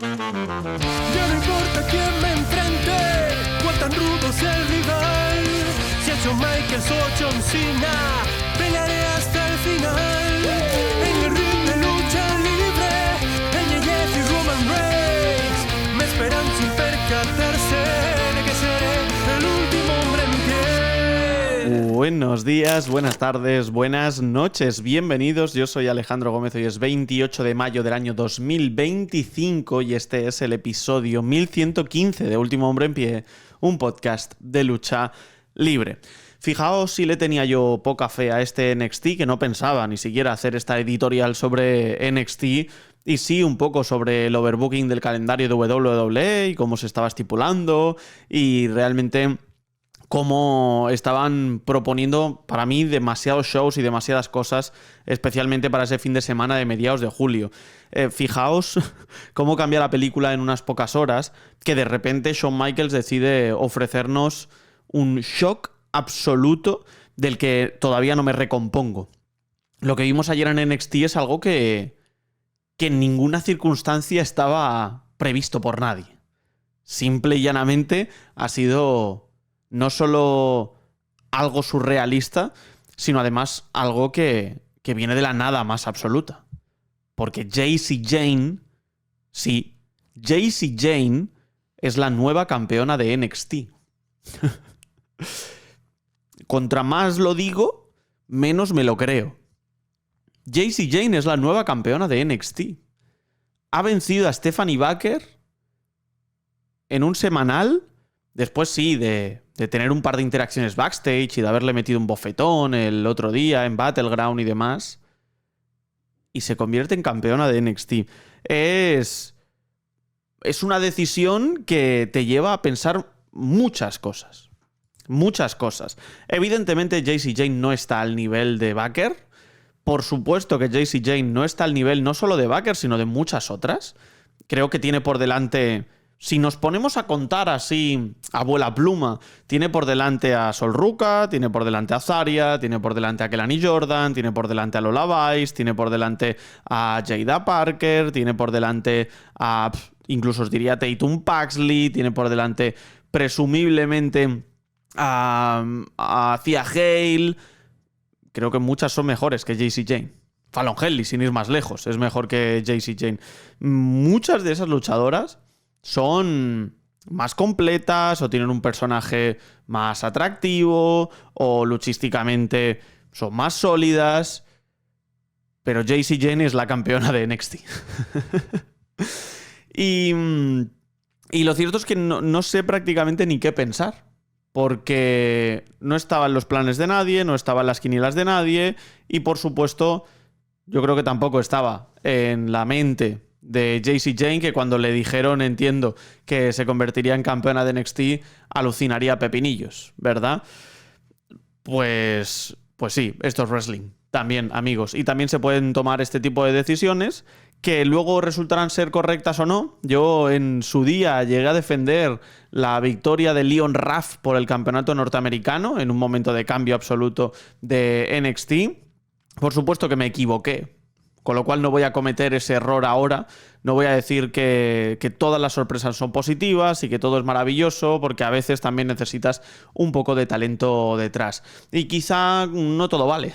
Ya no importa quién me enfrente, cuán tan rudo sea el rival. Si es Shawn Michaels o John Cena, pelearé hasta el final. En el ring de lucha libre, NJF y Roman Reigns me esperan sin percatarse de que seré el último hombre en pie. Buenos días, buenas tardes, buenas noches, bienvenidos. Yo soy Alejandro Gómez, hoy es 28 de mayo del año 2025 y este es el episodio 1115 de Último Hombre en Pie, un podcast de lucha libre. Fijaos si le tenía yo poca fe a este NXT, que no pensaba ni siquiera hacer esta editorial sobre NXT, y sí un poco sobre el overbooking del calendario de WWE y cómo se estaba estipulando, y realmente cómo estaban proponiendo, para mí, demasiados shows y demasiadas cosas, especialmente para ese fin de semana de mediados de julio. Fijaos cómo cambia la película en unas pocas horas, que de repente Shawn Michaels decide ofrecernos un shock absoluto del que todavía no me recompongo. Lo que vimos ayer en NXT es algo que en ninguna circunstancia estaba previsto por nadie. Simple y llanamente ha sido no solo algo surrealista, sino además algo que viene de la nada más absoluta. Porque Jacy Jayne, sí, Jacy Jayne es la nueva campeona de NXT. Contra más lo digo, menos me lo creo. Jacy Jayne es la nueva campeona de NXT. Ha vencido a Stephanie Baker en un semanal, después sí, de tener un par de interacciones backstage y de haberle metido un bofetón el otro día en Battleground y demás. Y se convierte en campeona de NXT. Es una decisión que te lleva a pensar muchas cosas. Muchas cosas. Evidentemente, Jacy Jayne no está al nivel de Baker. Por supuesto que Jacy Jayne no está al nivel no solo de Baker, sino de muchas otras. Creo que tiene por delante, si nos ponemos a contar así, abuela pluma, tiene por delante a Sol Ruka, tiene por delante a Zarya, tiene por delante a Kelani Jordan, tiene por delante a Lola Vice, tiene por delante a Jada Parker, tiene por delante a, incluso os diría, Tatum Paxley, tiene por delante, presumiblemente, a Thea Hale. Creo que muchas son mejores que Jacy Jayne. Fallon Henley, sin ir más lejos, es mejor que Jacy Jayne. Muchas de esas luchadoras son más completas o tienen un personaje más atractivo o luchísticamente son más sólidas, pero Jacy Jayne es la campeona de NXT. y lo cierto es que no sé prácticamente ni qué pensar, porque no estaba en los planes de nadie, no estaba en las quinielas de nadie y, por supuesto, yo creo que tampoco estaba en la mente de Jacy Jayne, que cuando le dijeron, entiendo, que se convertiría en campeona de NXT, alucinaría a pepinillos, ¿verdad? Pues sí, esto es wrestling. También, amigos. Y también se pueden tomar este tipo de decisiones que luego resultarán ser correctas o no. Yo en su día llegué a defender la victoria de Leon Ruff por el campeonato norteamericano en un momento de cambio absoluto de NXT. Por supuesto que me equivoqué, con lo cual no voy a cometer ese error ahora. No voy a decir que todas las sorpresas son positivas y que todo es maravilloso, porque a veces también necesitas un poco de talento detrás. Y quizá no todo vale.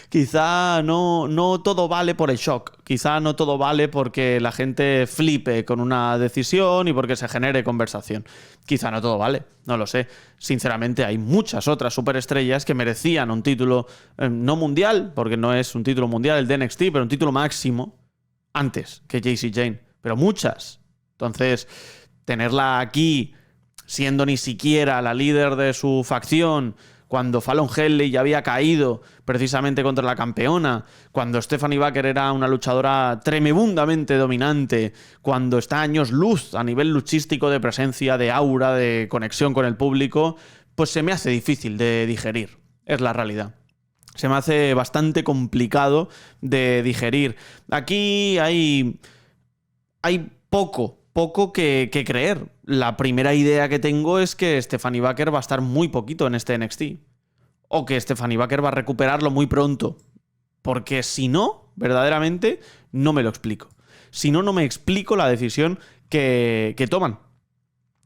Quizá no todo vale por el shock. Quizá no todo vale porque la gente flipe con una decisión y porque se genere conversación. Quizá no todo vale, no lo sé. Sinceramente, hay muchas otras superestrellas que merecían un título no mundial, porque no es un título mundial el de NXT, pero un título máximo antes que Jacy Jayne, pero muchas. Entonces, tenerla aquí siendo ni siquiera la líder de su facción, cuando Fallon Henley ya había caído precisamente contra la campeona, cuando Stephanie Baker era una luchadora tremendamente dominante, cuando está a años luz a nivel luchístico, de presencia, de aura, de conexión con el público, pues se me hace difícil de digerir, es la realidad. Se me hace bastante complicado de digerir. Aquí hay poco que creer. La primera idea que tengo es que Stephanie Baker va a estar muy poquito en este NXT. O que Stephanie Baker va a recuperarlo muy pronto. Porque si no, verdaderamente, no me lo explico. Si no, no me explico la decisión que toman.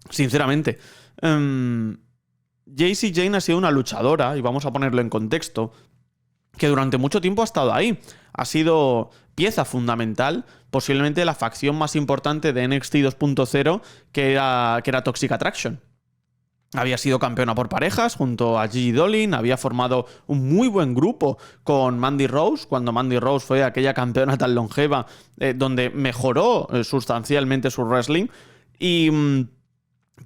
Sinceramente. Jacy Jayne ha sido una luchadora, y vamos a ponerlo en contexto, que durante mucho tiempo ha estado ahí. Ha sido pieza fundamental, posiblemente la facción más importante de NXT 2.0, que era Toxic Attraction. Había sido campeona por parejas junto a Gigi Dolin, había formado un muy buen grupo con Mandy Rose, cuando Mandy Rose fue aquella campeona tan longeva, donde mejoró sustancialmente su wrestling, y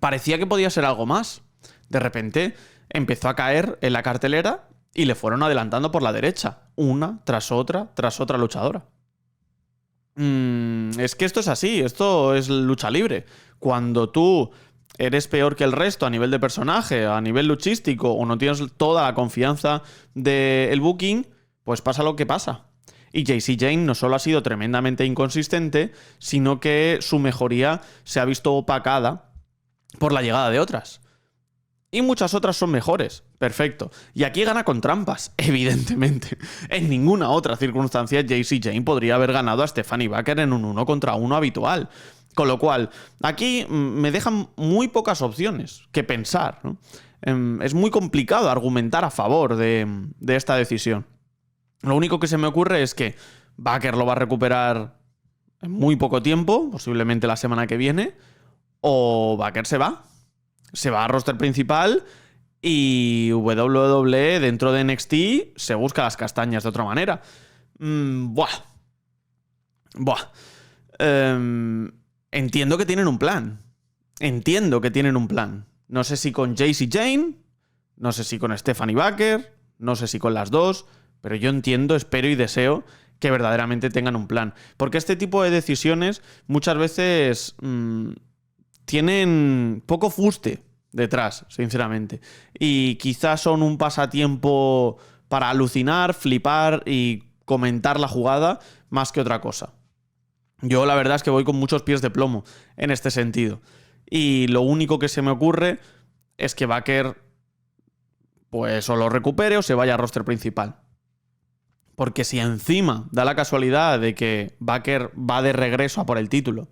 parecía que podía ser algo más. De repente empezó a caer en la cartelera y le fueron adelantando por la derecha, una tras otra luchadora. Es que esto es así, esto es lucha libre. Cuando tú eres peor que el resto a nivel de personaje, a nivel luchístico, o no tienes toda la confianza del booking, pues pasa lo que pasa. Y Jacy Jayne no solo ha sido tremendamente inconsistente, sino que su mejoría se ha visto opacada por la llegada de otras. Y muchas otras son mejores. Perfecto. Y aquí gana con trampas, evidentemente. En ninguna otra circunstancia Jacy Jayne podría haber ganado a Stephanie Baker en un 1 contra 1 habitual. Con lo cual, aquí me dejan muy pocas opciones que pensar, ¿no? Es muy complicado argumentar a favor de esta decisión. Lo único que se me ocurre es que Baker lo va a recuperar en muy poco tiempo, posiblemente la semana que viene, o Baker se va al roster principal y WWE dentro de NXT se busca las castañas de otra manera. Entiendo que tienen un plan. No sé si con Jacy Jayne, no sé si con Stephanie Baker, no sé si con las dos, pero yo entiendo, espero y deseo que verdaderamente tengan un plan. Porque este tipo de decisiones muchas veces tienen poco fuste detrás, sinceramente. Y quizás son un pasatiempo para alucinar, flipar y comentar la jugada más que otra cosa. Yo la verdad es que voy con muchos pies de plomo en este sentido. Y lo único que se me ocurre es que Baker pues o lo recupere o se vaya al roster principal. Porque si encima da la casualidad de que Baker va de regreso a por el título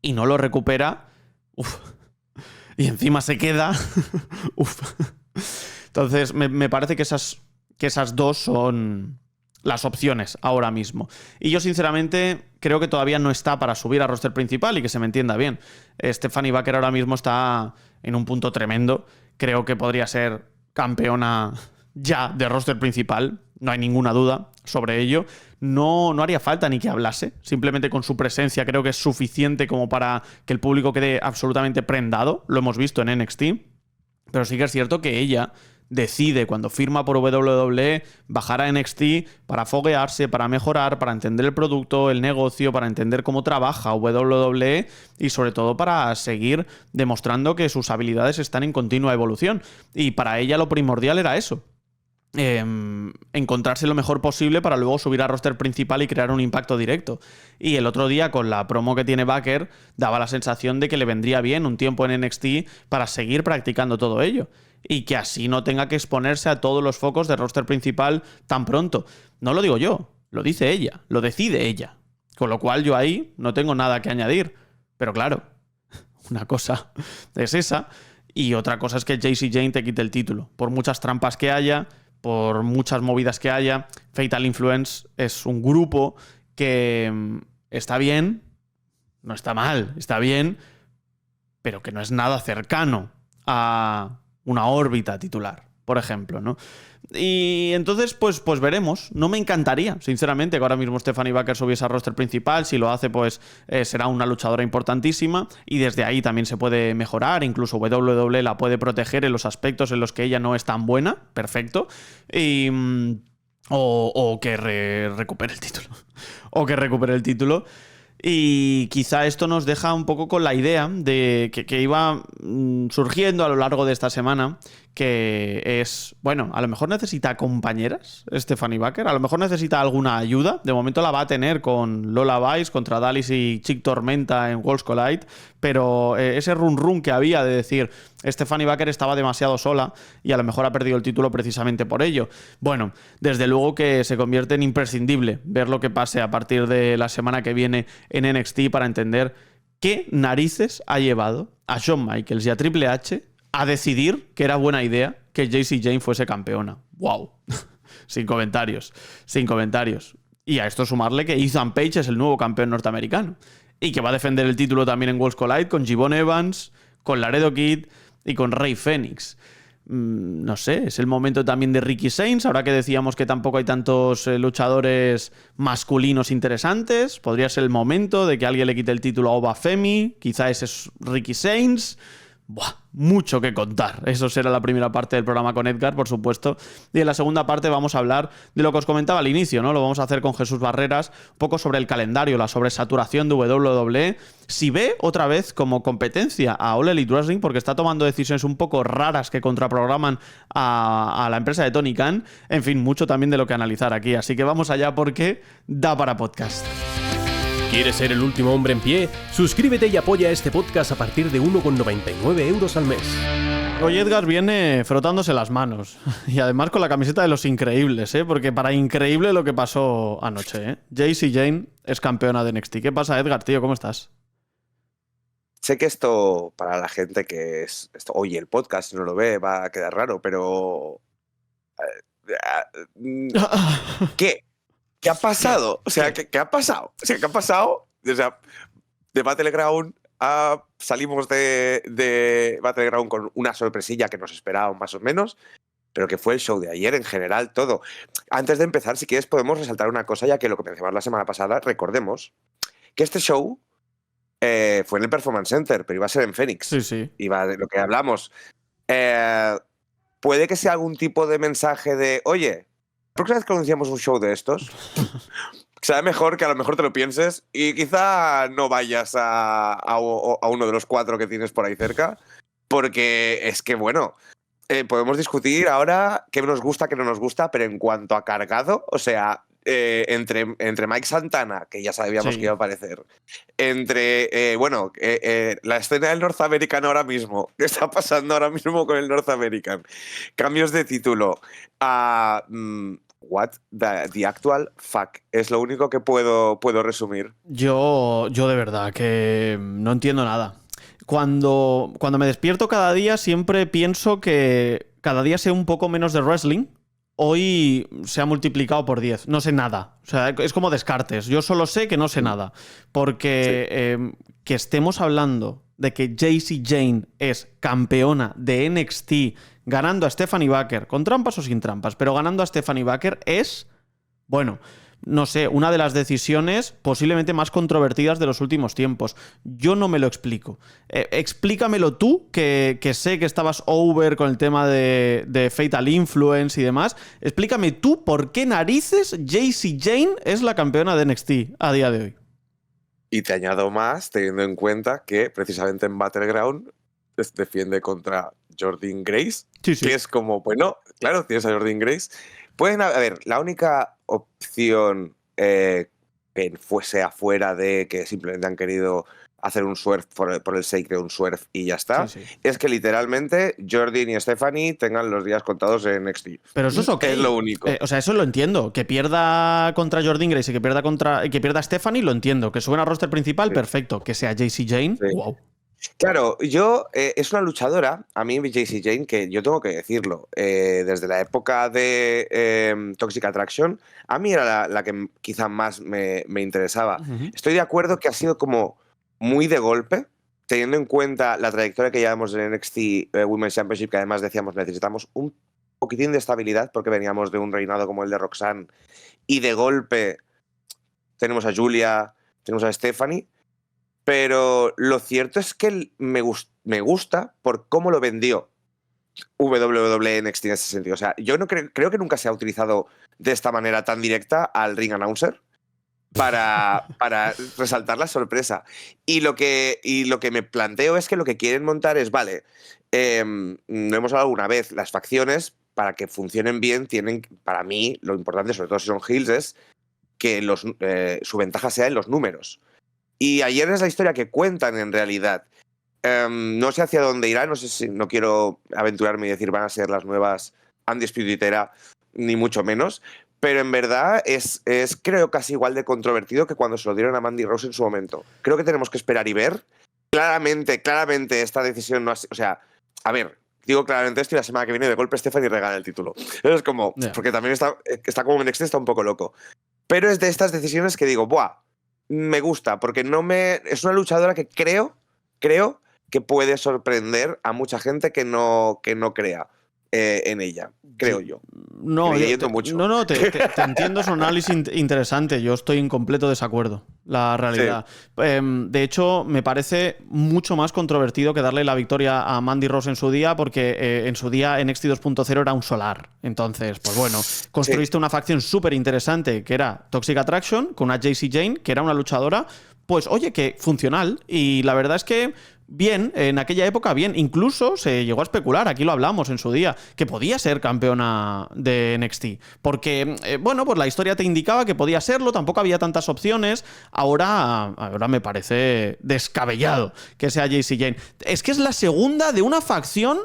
y no lo recupera, y encima se queda, Entonces me parece que esas dos son las opciones ahora mismo. Y yo sinceramente creo que todavía no está para subir al roster principal, y que se me entienda bien. Stephanie Baker ahora mismo está en un punto tremendo. Creo que podría ser campeona ya de roster principal, no hay ninguna duda sobre ello. No haría falta ni que hablase, simplemente con su presencia creo que es suficiente como para que el público quede absolutamente prendado. Lo hemos visto en NXT, pero sí que es cierto que ella decide, cuando firma por WWE, bajar a NXT para foguearse, para mejorar, para entender el producto, el negocio, para entender cómo trabaja WWE y sobre todo para seguir demostrando que sus habilidades están en continua evolución. Y para ella lo primordial era eso. Encontrarse lo mejor posible para luego subir al roster principal y crear un impacto directo. Y el otro día, con la promo que tiene Baker, daba la sensación de que le vendría bien un tiempo en NXT para seguir practicando todo ello, y que así no tenga que exponerse a todos los focos del roster principal tan pronto. No lo digo yo, lo dice ella, lo decide ella. Con lo cual yo ahí no tengo nada que añadir. Pero claro, una cosa es esa y otra cosa es que Jacy Jayne te quite el título. Por muchas trampas que haya, por muchas movidas que haya, Fatal Influence es un grupo que está bien, no está mal, está bien, pero que no es nada cercano a una órbita titular, por ejemplo, ¿no? Y entonces, pues veremos. No me encantaría, sinceramente, que ahora mismo Stephanie Baker subiese al roster principal. Si lo hace, pues será una luchadora importantísima y desde ahí también se puede mejorar. Incluso WWE la puede proteger en los aspectos en los que ella no es tan buena. Perfecto. Y o que recupere el título. O que recupere el título. Y quizá esto nos deja un poco con la idea de que iba surgiendo a lo largo de esta semana, que es, bueno, a lo mejor necesita compañeras, Stephanie Baker, a lo mejor necesita alguna ayuda. De momento la va a tener con Lola Vice contra Dallas y Chick Tormenta en Worlds Collide, pero ese run que había de decir Stephanie Baker estaba demasiado sola y a lo mejor ha perdido el título precisamente por ello. Bueno, desde luego que se convierte en imprescindible ver lo que pase a partir de la semana que viene en NXT para entender qué narices ha llevado a Shawn Michaels y a Triple H a decidir que era buena idea que Jacy Jayne fuese campeona. ¡Wow! Sin comentarios. Y a esto sumarle que Ethan Page es el nuevo campeón norteamericano y que va a defender el título también en Worlds Collide con Gibbon Evans, con Laredo Kid y con Rey Fénix. No sé, es el momento también de Ricky Sainz, ahora que decíamos que tampoco hay tantos luchadores masculinos interesantes. Podría ser el momento de que alguien le quite el título a Oba Femi, quizá ese es Ricky Sainz. Buah, mucho que contar. Eso será la primera parte del programa con Edgar, por supuesto. Y en la segunda parte vamos a hablar de lo que os comentaba al inicio, ¿no? Lo vamos a hacer con Jesús Barreras, un poco sobre el calendario, la sobresaturación de WWE. Si ve otra vez como competencia a All Elite Wrestling, porque está tomando decisiones un poco raras que contraprograman a la empresa de Tony Khan. En fin, mucho también de lo que analizar aquí. Así que vamos allá porque da para podcast. ¿Quieres ser el último hombre en pie? Suscríbete y apoya este podcast a partir de 1,99 € al mes. Hoy Edgar viene frotándose las manos y además con la camiseta de los increíbles, ¿eh? Porque para increíble lo que pasó anoche, ¿eh? Jacy Jayne es campeona de NXT. ¿Qué pasa, Edgar, tío? ¿Cómo estás? Sé que esto, para la gente que oye el podcast y no lo ve, va a quedar raro, pero... ¿Qué? ¿Qué ha pasado? O sea, ¿qué ha pasado? O sea, ¿qué ha pasado? O sea, de Battleground salimos de Battleground con una sorpresilla que nos esperábamos más o menos, pero que fue el show de ayer en general, todo. Antes de empezar, si quieres, podemos resaltar una cosa, ya que lo que mencionamos la semana pasada, recordemos que este show fue en el Performance Center, pero iba a ser en Phoenix. Sí. Iba de lo que hablamos. Puede que sea algún tipo de mensaje de, oye, la próxima vez que anunciamos un show de estos, será mejor que a lo mejor te lo pienses y quizá no vayas a uno de los 4 que tienes por ahí cerca, porque es que, bueno, podemos discutir ahora qué nos gusta, qué no nos gusta, pero en cuanto a cargado, o sea, entre Mike Santana, que ya sabíamos que iba a aparecer, entre, la escena del North American ahora mismo, ¿qué está pasando ahora mismo con el North American? Cambios de título a... what the actual fuck. Es lo único que puedo resumir. Yo de verdad que no entiendo nada. Cuando me despierto cada día siempre pienso que cada día sé un poco menos de wrestling. Hoy se ha multiplicado por 10. No sé nada. O sea, es como Descartes. Yo solo sé que no sé nada. Porque que estemos hablando de que Jacy Jayne es campeona de NXT ganando a Stephanie Baker, con trampas o sin trampas, pero ganando a Stephanie Baker es, bueno, no sé, una de las decisiones posiblemente más controvertidas de los últimos tiempos. Yo no me lo explico. Explícamelo tú, que sé que estabas over con el tema de Fatal Influence y demás. Explícame tú por qué narices Jacy Jayne es la campeona de NXT a día de hoy. Y te añado más, teniendo en cuenta que precisamente en Battleground defiende contra Jordynne Grace, sí. Que es como, bueno, claro, tienes a Jordynne Grace. A ver, la única opción que fuese afuera de que simplemente han querido hacer un swerve por el sake de un swerve y ya está, sí. es que literalmente Jordynne y Stephanie tengan los días contados en NXT. Pero eso es ok. Es lo único. O sea, eso lo entiendo. Que pierda contra Jordynne Grace y que pierda Stephanie, lo entiendo. Que suben al roster principal, perfecto. Que sea Jacy Jayne, wow. Claro, es una luchadora, a mí Jacy Jayne, que yo tengo que decirlo, desde la época de Toxic Attraction, a mí era la que quizá más me interesaba. Uh-huh. Estoy de acuerdo que ha sido como muy de golpe, teniendo en cuenta la trayectoria que llevamos en NXT Women's Championship, que además decíamos necesitamos un poquitín de estabilidad porque veníamos de un reinado como el de Roxanne y de golpe tenemos a Julia, tenemos a Stephanie. Pero lo cierto es que me gusta por cómo lo vendió WWE NXT en ese sentido. O sea, yo no creo que nunca se ha utilizado de esta manera tan directa al ring announcer. para resaltar la sorpresa. Y lo que me planteo es que lo que quieren montar es, vale, no hemos hablado alguna vez, las facciones, para que funcionen bien, tienen, para mí, lo importante, sobre todo si son heels, es que su ventaja sea en los números. Y ayer es la historia que cuentan en realidad. No sé hacia dónde irá, no quiero aventurarme y decir van a ser las nuevas Undisputed Era, ni mucho menos, pero en verdad es creo casi igual de controvertido que cuando se lo dieron a Mandy Rose en su momento. Creo que tenemos que esperar y ver. Claramente esta decisión no ha sido, o sea, a ver, digo claramente esto y la semana que viene de golpe Stephanie regala el título. Es como, porque también está como en está un poco loco. Pero es de estas decisiones que digo, buah, me gusta, porque es una luchadora que creo que puede sorprender a mucha gente que no crea en ella, creo yo. No, te entiendo, es un análisis interesante. Yo estoy en completo desacuerdo, la realidad. Sí. De hecho, me parece mucho más controvertido que darle la victoria a Mandy Rose en su día, porque en su día NXT 2.0 era un solar. Entonces, pues bueno, construiste una facción súper interesante que era Toxic Attraction, con una Jacy Jayne, que era una luchadora, pues oye, que funcional. Y la verdad es que bien, en aquella época bien, incluso se llegó a especular, aquí lo hablamos en su día, que podía ser campeona de NXT, porque, bueno, pues la historia te indicaba que podía serlo, tampoco había tantas opciones, ahora me parece descabellado que sea Jacy Jayne. Es que es la segunda de una facción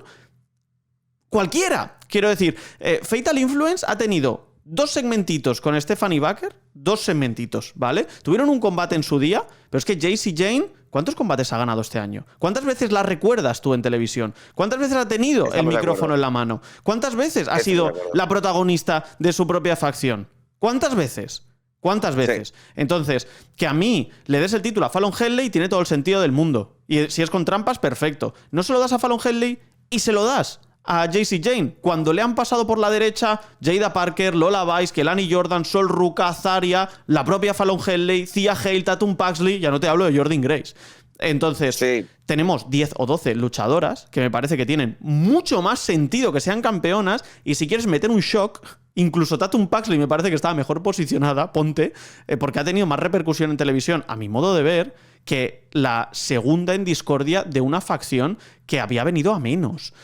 cualquiera, quiero decir, Fatal Influence ha tenido 2 segmentitos con Stephanie Baker, 2 segmentitos, ¿vale? Tuvieron un combate en su día, pero es que Jacy Jayne, ¿cuántos combates ha ganado este año? ¿Cuántas veces la recuerdas tú en televisión? ¿Cuántas veces ha tenido el micrófono en la mano? ¿Cuántas veces ha sido la protagonista de su propia facción? ¿Cuántas veces? ¿Cuántas veces? Sí. Entonces, que a mí le des el título a Fallon Henley tiene todo el sentido del mundo. Y si es con trampas, perfecto. No se lo das a Fallon Henley y se lo das a Jacy Jayne, cuando le han pasado por la derecha Jada Parker, Lola Vice, Kelani Jordan, Sol Ruka, Zarya, la propia Fallon Henley, Thea Hale, Tatum Paxley, ya no te hablo de Jordynne Grace. Entonces, tenemos 10 o 12 luchadoras que me parece que tienen mucho más sentido que sean campeonas, y si quieres meter un shock, incluso Tatum Paxley me parece que estaba mejor posicionada, ponte, porque ha tenido más repercusión en televisión, a mi modo de ver, que la segunda en discordia de una facción que había venido a menos.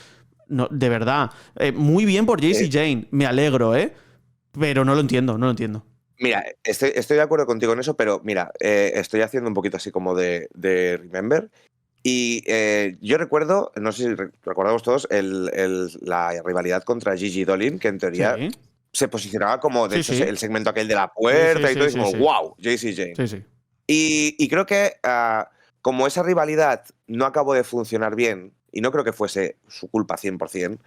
No, de verdad, muy bien por Jacy Jayne, me alegro, pero no lo entiendo. Mira, estoy de acuerdo contigo en eso, pero mira, estoy haciendo un poquito así como de Remember, y yo recuerdo, no sé si recordamos todos, la rivalidad contra Gigi Dolin, que en teoría se posicionaba como, de hecho, el segmento aquel de la puerta y todo, y como, wow, Jacy Jayne. Sí. Y creo que como esa rivalidad no acabó de funcionar bien, y no creo que fuese su culpa 100%,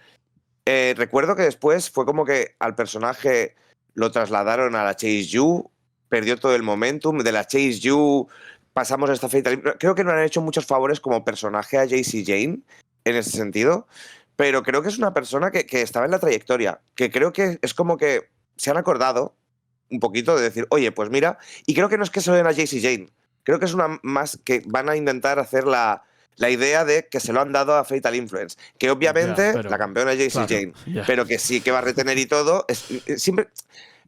recuerdo que después fue como que al personaje lo trasladaron a la Chase U, perdió todo el momentum, de la Chase U pasamos a esta Fatal. Creo que no han hecho muchos favores como personaje a Jacy Jayne en ese sentido, pero creo que es una persona que estaba en la trayectoria, que creo que es como que se han acordado un poquito de decir, oye, pues mira, y creo que no es que se lo den a Jacy Jayne, creo que es una más que van a intentar hacer la idea de que se lo han dado a Fatal Influence, que obviamente la campeona es Jacy Jayne, pero que sí que va a retener y todo. Siempre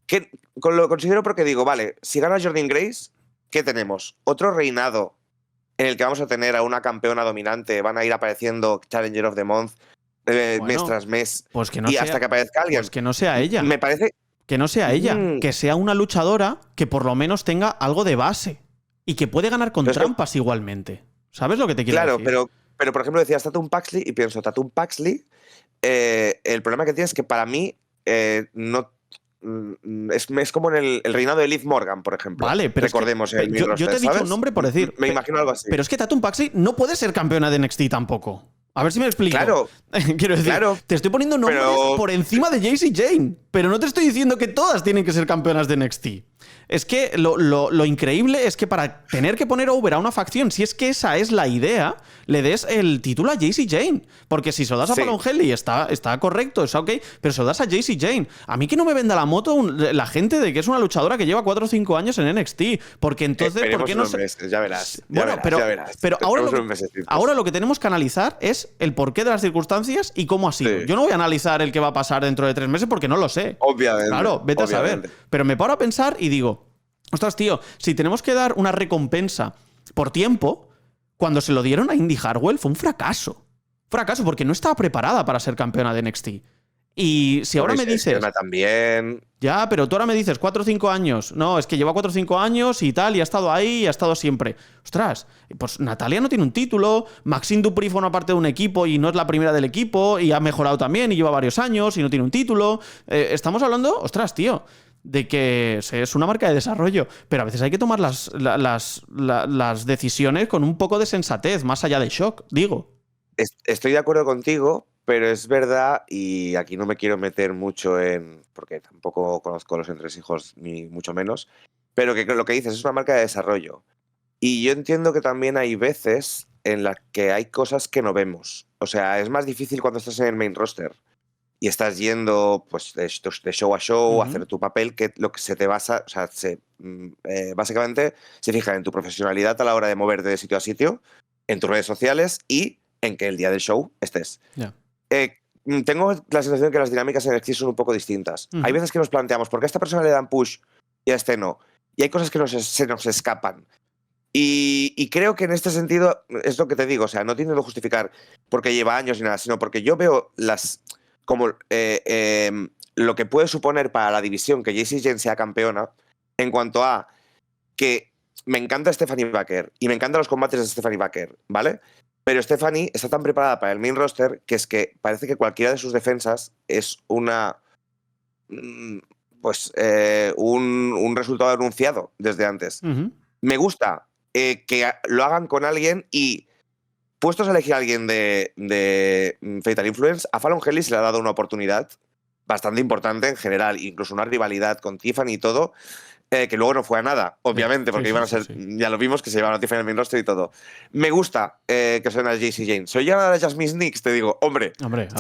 que lo considero porque digo, vale, si gana Jordynne Grace, ¿qué tenemos? Otro reinado en el que vamos a tener a una campeona dominante, van a ir apareciendo Challenger of the Month mes tras mes, pues que no y hasta que aparezca alguien. Pues que no sea ella. Me parece que no sea ella, que sea una luchadora que por lo menos tenga algo de base y que puede ganar con trampas igualmente. ¿Sabes lo que te quiero decir? Claro, pero por ejemplo decías Tatum Paxley y pienso, Tatum Paxley, el problema que tiene es que para mí no es como en el reinado de Liv Morgan, por ejemplo. Vale, pero recordemos es que, yo te he dicho un nombre por decir. Me imagino algo así. Pero es que Tatum Paxley no puede ser campeona de NXT tampoco. A ver si me explico. Claro. Quiero decir, te estoy poniendo nombres por encima de Jacy Jayne, pero no te estoy diciendo que todas tienen que ser campeonas de NXT. Es que lo increíble es que para tener que poner over a una facción, si es que esa es la idea, le des el título a Jacy Jayne. Porque si se lo das a Fallon Henley está correcto, está ok, pero se lo das a Jacy Jayne. A mí que no me venda la moto la gente de que es una luchadora que lleva 4 o 5 años en NXT. Porque entonces, ¿por qué no se...? Ya verás. Pero ahora lo que tenemos que analizar es el porqué de las circunstancias y cómo ha sido. Yo no voy a analizar el que va a pasar dentro de 3 meses porque no lo sé. Obviamente. Claro, vete a saber. Pero me paro a pensar y digo, Ostras, tío, si tenemos que dar una recompensa por tiempo, cuando se lo dieron a Indy Hartwell fue un fracaso. Fracaso porque no estaba preparada para ser campeona de NXT. Y si ahora me dices... También... Ya, pero tú ahora me dices 4 o 5 años. No, es que lleva 4 o 5 años y tal, y ha estado ahí y ha estado siempre. Ostras, pues Natalia no tiene un título, Maxine Dupri forma parte de un equipo y no es la primera del equipo, y ha mejorado también y lleva varios años y no tiene un título. Estamos hablando, ostras, tío, de que es una marca de desarrollo, pero a veces hay que tomar las decisiones con un poco de sensatez, más allá del shock, digo. Estoy de acuerdo contigo, pero es verdad, y aquí no me quiero meter mucho porque tampoco conozco los entresijos, ni mucho menos, pero que lo que dices es una marca de desarrollo. Y yo entiendo que también hay veces en las que hay cosas que no vemos. O sea, es más difícil cuando estás en el main roster y estás yendo pues de show a show, a hacer tu papel, que lo que se te basa, o sea, básicamente se fija en tu profesionalidad a la hora de moverte de sitio a sitio, en tus redes sociales y en que el día del show estés. Yeah. Tengo la sensación que las dinámicas en NXT son un poco distintas. Hay veces que nos planteamos, ¿por qué a esta persona le dan push y a este no? Y hay cosas que se nos escapan. Y creo que en este sentido, es lo que te digo, o sea, no tiene que justificar porque lleva años ni nada, sino porque yo veo lo que puede suponer para la división que Jacy Jayne sea campeona en cuanto a que me encanta Stephanie Baker y me encantan los combates de Stephanie Baker, ¿vale? Pero Stephanie está tan preparada para el main roster que es que parece que cualquiera de sus defensas es un resultado anunciado desde antes. Me gusta que lo hagan con alguien y, puestos a elegir a alguien de Fatal Influence, a Fallon Henley se le ha dado una oportunidad bastante importante en general, incluso una rivalidad con Tiffany y todo, que luego no fue a nada, obviamente, porque iban a ser, ya lo vimos, que se llevaron a Tiffany en el main roster y todo. Me gusta que suene a Jacy Jayne. Soy ya a Jasmine Nicks, te digo, hombre, a ver,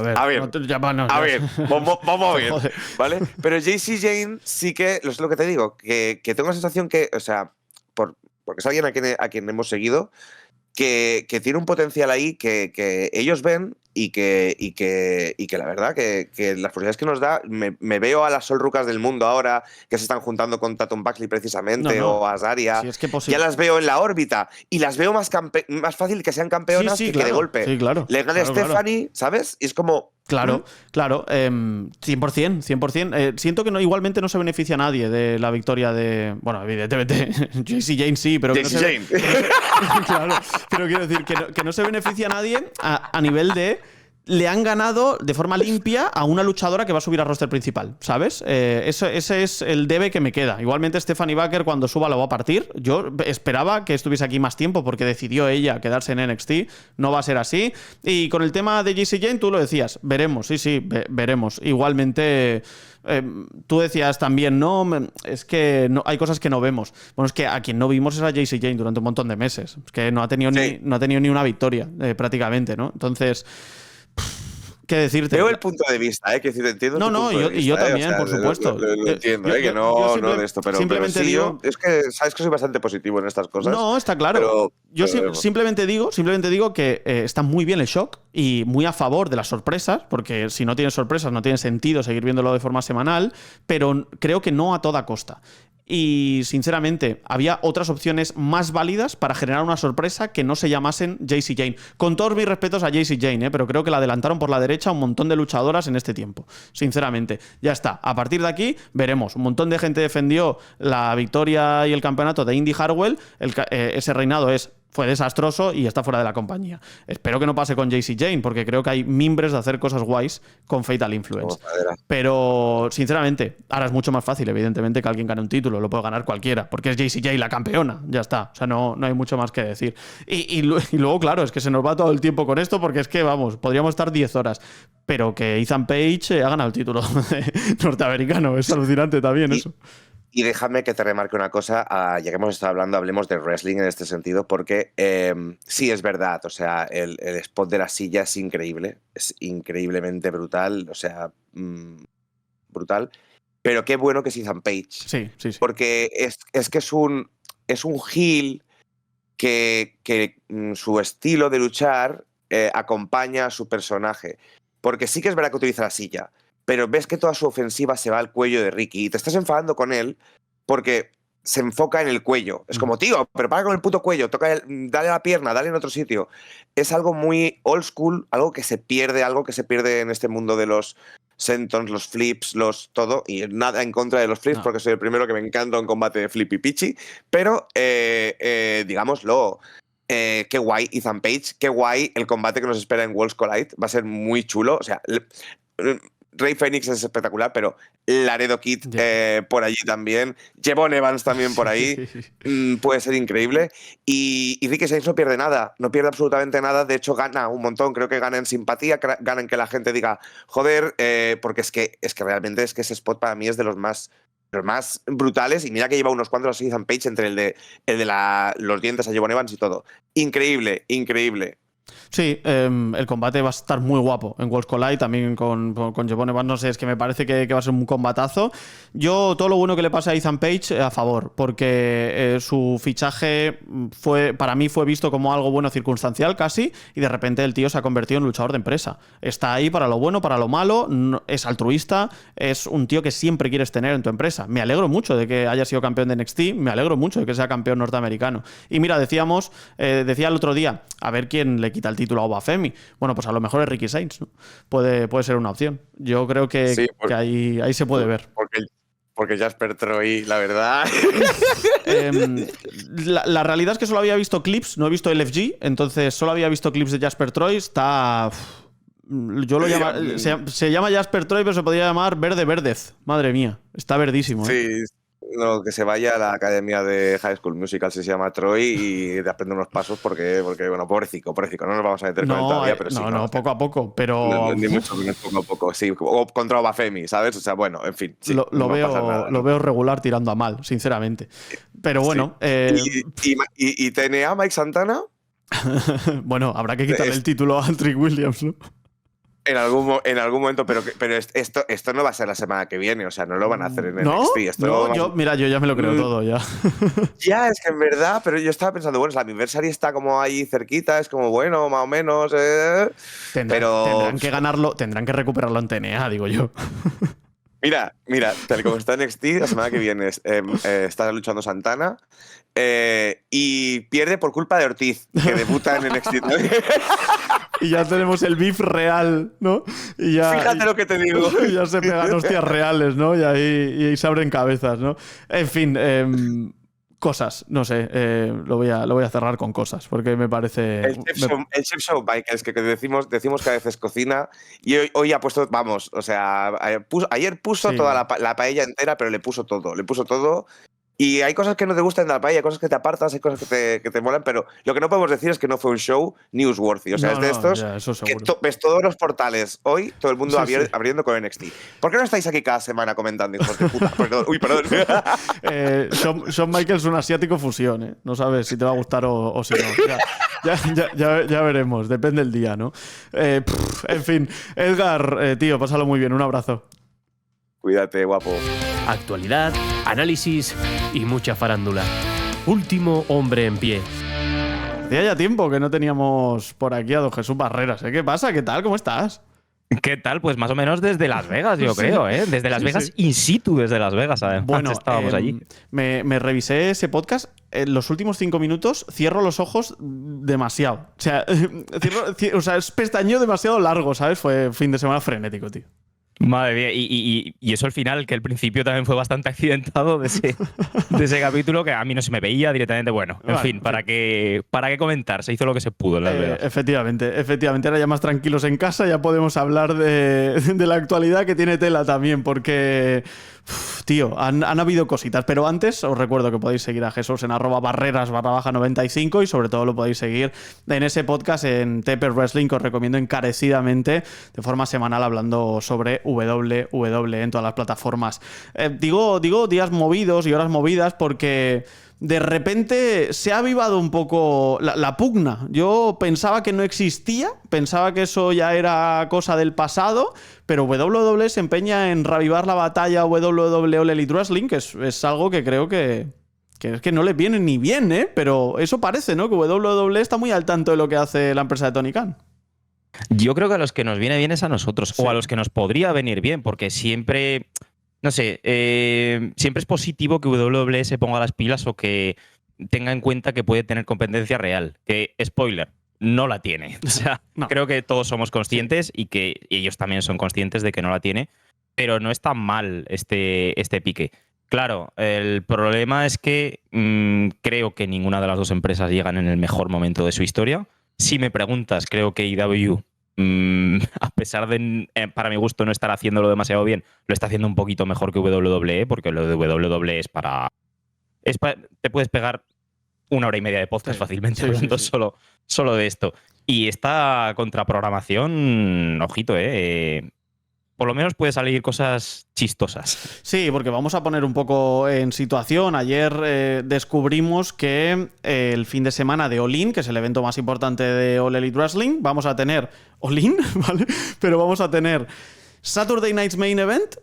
vamos a ver, ¿vale? Pero Jacy Jayne sí que, es lo que te digo, que tengo la sensación que, o sea, porque es alguien a quien hemos seguido, que tiene un potencial ahí que ellos ven y que la verdad que las posibilidades que nos da, me veo a las Sol Rucas del mundo ahora que se están juntando con Tatum Buckley precisamente, o a Azaria, sí, es que ya las veo en la órbita y las veo más fácil que sean campeonas que de golpe. Sí, claro. Le gane Stephanie, ¿sabes? Y es como... Claro, 100%. Siento que igualmente no se beneficia a nadie de la victoria de... Bueno, evidentemente, Jacy Jayne sí, pero... Claro, pero quiero decir que no se beneficia a nadie a nivel de... Le han ganado de forma limpia a una luchadora que va a subir al roster principal, ¿sabes? Ese es el debe que me queda. Igualmente Stephanie Baker cuando suba lo va a partir. Yo esperaba que estuviese aquí más tiempo porque decidió ella quedarse en NXT. No va a ser así. Y con el tema de Jacy Jayne, tú lo decías. Veremos, veremos. Igualmente... tú decías también, no, es que no, hay cosas que no vemos. Bueno, es que a quien no vimos es a Jacy Jayne durante un montón de meses. Es que no ha tenido ni una victoria, prácticamente, ¿no? Entonces... ¿Qué decirte? Veo el punto de vista, que entiendo. Yo también, o sea, por supuesto. Lo entiendo, que no de esto, pero simplemente sí, digo, es que sabes que soy bastante positivo en estas cosas. No, está claro. Yo simplemente digo que está muy bien el shock y muy a favor de las sorpresas, porque si no tienes sorpresas no tiene sentido seguir viéndolo de forma semanal, pero creo que no a toda costa. Y sinceramente había otras opciones más válidas para generar una sorpresa que no se llamasen Jacy Jayne. Con todos mis respetos a Jacy Jayne, pero creo que la adelantaron por la derecha un montón de luchadoras en este tiempo. Sinceramente, ya está. A partir de aquí veremos. Un montón de gente defendió la victoria y el campeonato de Indy Hartwell. Ese reinado fue desastroso y está fuera de la compañía. Espero que no pase con Jacy Jayne, porque creo que hay mimbres de hacer cosas guays con Fatal Influence. Pero, sinceramente, ahora es mucho más fácil, evidentemente, que alguien gane un título. Lo puede ganar cualquiera, porque es Jacy Jayne la campeona. Ya está. O sea, no hay mucho más que decir. Y luego, claro, es que se nos va todo el tiempo con esto, porque es que, vamos, podríamos estar 10 horas. Pero que Ethan Page ha ganado el título norteamericano. Es alucinante también eso. Y déjame que te remarque una cosa, ya que hemos estado hablando, hablemos de wrestling en este sentido, porque sí, es verdad, o sea, el spot de la silla es increíble, es increíblemente brutal, o sea, brutal, pero qué bueno que es Ethan Page. Sí. Porque es que es un heel que su estilo de luchar acompaña a su personaje, porque sí que es verdad que utiliza la silla, pero ves que toda su ofensiva se va al cuello de Ricky y te estás enfadando con él porque se enfoca en el cuello. Es como, tío, pero para con el puto cuello, dale a la pierna, dale en otro sitio. Es algo muy old school, algo que se pierde en este mundo de los sentons, los flips, todo, y nada en contra de los flips, porque soy el primero que me encanta un combate de flip y pichi, pero digámoslo, qué guay Ethan Page, qué guay el combate que nos espera en Worlds Collide, va a ser muy chulo, o sea, Rey Fénix es espectacular, pero Laredo Kid por allí también, Jevon Evans también por ahí, puede ser increíble. Y Ricky Sainz no pierde nada, no pierde absolutamente nada, de hecho gana un montón, creo que gana en simpatía, gana en que la gente diga, joder, porque es que realmente es que ese spot para mí es de los más brutales, y mira que lleva unos cuantos así Ethan Page entre el de los dientes a Jevon Evans y todo. Increíble, increíble. Sí, el combate va a estar muy guapo en Worlds Collide, también con Jevon Evans, no sé, es que me parece que va a ser un combatazo. Yo, todo lo bueno que le pasa a Ethan Page, a favor, porque su fichaje para mí fue visto como algo bueno circunstancial casi, y de repente el tío se ha convertido en luchador de empresa. Está ahí para lo bueno, para lo malo, es altruista, es un tío que siempre quieres tener en tu empresa. Me alegro mucho de que haya sido campeón de NXT, me alegro mucho de que sea campeón norteamericano. Y mira, decía el otro día, a ver quién le quita el título a Obafemi. Bueno, pues a lo mejor es Ricky Sainz, ¿no? Puede ser una opción. Yo creo que ahí se puede ver. Porque Jasper Troy, la verdad. La realidad es que solo había visto clips, no he visto LFG, entonces solo había visto clips de Jasper Troy. Está. Yo lo llamo. Se llama Jasper Troy, pero se podría llamar Verde Verdez. Madre mía, está verdísimo. Sí. No, que se vaya a la academia de High School Musical, se llama Troy, y aprende unos pasos porque bueno, pobrecito, no nos vamos a meter con él todavía, pero sí. No, poco a poco, pero... Ni mucho menos poco a poco, sí. O contra Obafemi, ¿sabes? O sea, bueno, en fin. Sí, lo veo regular tirando a mal, sinceramente. Pero bueno... Sí. ¿Y TNA, Mike Santana? Bueno, habrá que quitarle el título a Trick Williams, ¿no? En algún momento, pero esto no va a ser la semana que viene, o sea, no lo van a hacer en NXT. Yo ya me lo creo todo, ya. Ya, es que en verdad, pero yo estaba pensando, bueno, la Anniversary está como ahí cerquita, es como, bueno, más o menos, Tendrán que ganarlo, tendrán que recuperarlo en TNA, digo yo. Mira, tal como está NXT, la semana que viene está luchando Santana y pierde por culpa de Ortiz, que debuta en NXT. Y ya tenemos el beef real, ¿no? Fíjate lo que te digo. Y ya se pegan hostias reales, ¿no? Y ahí se abren cabezas, ¿no? En fin, cosas, no sé. Lo voy a cerrar con cosas, porque me parece... El Chef Show Michaels, que decimos que a veces cocina, y hoy ha puesto, vamos, o sea, ayer puso toda la paella entera, pero le puso todo. Y hay cosas que no te gustan de la paella, hay cosas que te apartas, hay cosas que te molan, pero lo que no podemos decir es que no fue un show newsworthy. O sea, es de estos que ves todos los portales hoy, todo el mundo abriendo con NXT. ¿Por qué no estáis aquí cada semana comentando, hijos de puta? Perdón. Shawn Michaels, un asiático fusión, ¿eh? No sabes si te va a gustar o si no. Ya veremos, depende del día, ¿no? En fin, Edgar, tío, pásalo muy bien, un abrazo. Cuídate, guapo. Actualidad, análisis y mucha farándula. Último hombre en pie. Hacía ya tiempo que no teníamos por aquí a don Jesús Barreras, ¿eh? ¿Qué pasa? ¿Qué tal? ¿Cómo estás? ¿Qué tal? Pues más o menos desde Las Vegas, yo creo, ¿eh? Desde Las Vegas, in situ desde Las Vegas, además. Bueno, estábamos allí. Me revisé ese podcast. En los últimos 5 minutos cierro los ojos demasiado. O sea, es pestañeo demasiado largo, ¿sabes? Fue fin de semana frenético, tío. Madre mía, y eso al final, que al principio también fue bastante accidentado de ese capítulo, que a mí no se me veía directamente. Bueno, en fin, ¿para qué comentar? Se hizo lo que se pudo en Las Vegas. Efectivamente, ahora ya más tranquilos en casa ya podemos hablar de la actualidad, que tiene tela también, porque... Tío, han habido cositas, pero antes os recuerdo que podéis seguir a Jesús en @barreras_95 y sobre todo lo podéis seguir en ese podcast en Tepper Wrestling, que os recomiendo encarecidamente de forma semanal, hablando sobre WWE en todas las plataformas. Digo días movidos y horas movidas porque... de repente se ha avivado un poco la pugna. Yo pensaba que no existía, pensaba que eso ya era cosa del pasado, pero WWE se empeña en reavivar la batalla WWE All Elite Wrestling, que es algo que creo que es que no le viene ni bien, ¿eh? Pero eso parece, ¿no? Que WWE está muy al tanto de lo que hace la empresa de Tony Khan. Yo creo que a los que nos viene bien es a nosotros, o a los que nos podría venir bien, porque siempre... No sé, siempre es positivo que WWE se ponga las pilas o que tenga en cuenta que puede tener competencia real. Que, spoiler, no la tiene. O sea, No. creo que todos somos conscientes y que ellos también son conscientes de que no la tiene, pero no está mal este pique. Claro, el problema es que creo que ninguna de las dos empresas llegan en el mejor momento de su historia. Si me preguntas, creo que IW, a pesar de, para mi gusto, no estar haciéndolo demasiado bien, lo está haciendo un poquito mejor que WWE, porque lo de WWE es para... te puedes pegar 1 hora y media de podcast fácilmente hablando solo de esto. Y esta contraprogramación, ojito, por lo menos puede salir cosas chistosas. Sí, porque vamos a poner un poco en situación. Ayer descubrimos que el fin de semana de All In, que es el evento más importante de All Elite Wrestling, vamos a tener All In, ¿vale? Pero vamos a tener Saturday Night's Main Event,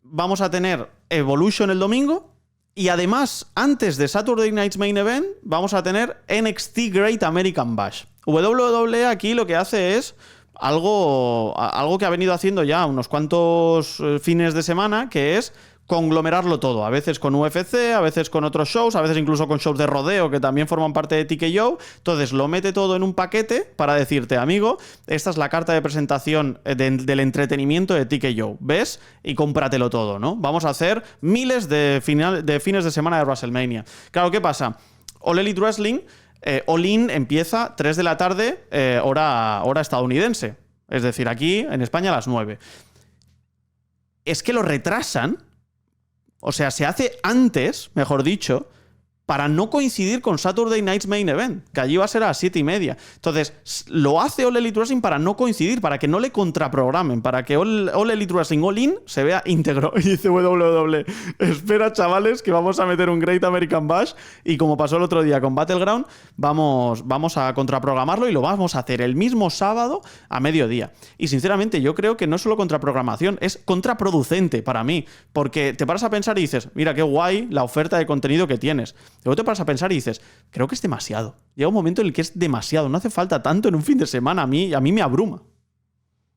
vamos a tener Evolution el domingo, y además, antes de Saturday Night's Main Event, vamos a tener NXT Great American Bash. WWE aquí lo que hace es algo que ha venido haciendo ya unos cuantos fines de semana, que es conglomerarlo todo, a veces con UFC, a veces con otros shows, a veces incluso con shows de rodeo que también forman parte de TKO. Entonces lo mete todo en un paquete para decirte, amigo, esta es la carta de presentación del entretenimiento de TKO, ¿ves? Y cómpratelo todo, ¿no? Vamos a hacer miles de fines de semana de WrestleMania. Claro, ¿qué pasa? All Elite Wrestling, All In empieza 3 de la tarde, hora estadounidense. Es decir, aquí en España a las 9. Es que lo retrasan, o sea, se hace antes, mejor dicho, para no coincidir con Saturday Night's Main Event, que allí va a ser a las 7:30. Entonces, lo hace All Elite Wrestling para no coincidir, para que no le contraprogramen, para que All Elite Wrestling All In se vea íntegro. Y dice WWE, espera, chavales, que vamos a meter un Great American Bash, y como pasó el otro día con Battleground, vamos a contraprogramarlo y lo vamos a hacer el mismo sábado a mediodía. Y sinceramente, yo creo que no es solo contraprogramación, es contraproducente para mí, porque te paras a pensar y dices, mira qué guay la oferta de contenido que tienes. Luego te paras a pensar y dices, creo que es demasiado. Llega un momento en el que es demasiado. No hace falta tanto en un fin de semana. A mí me abruma.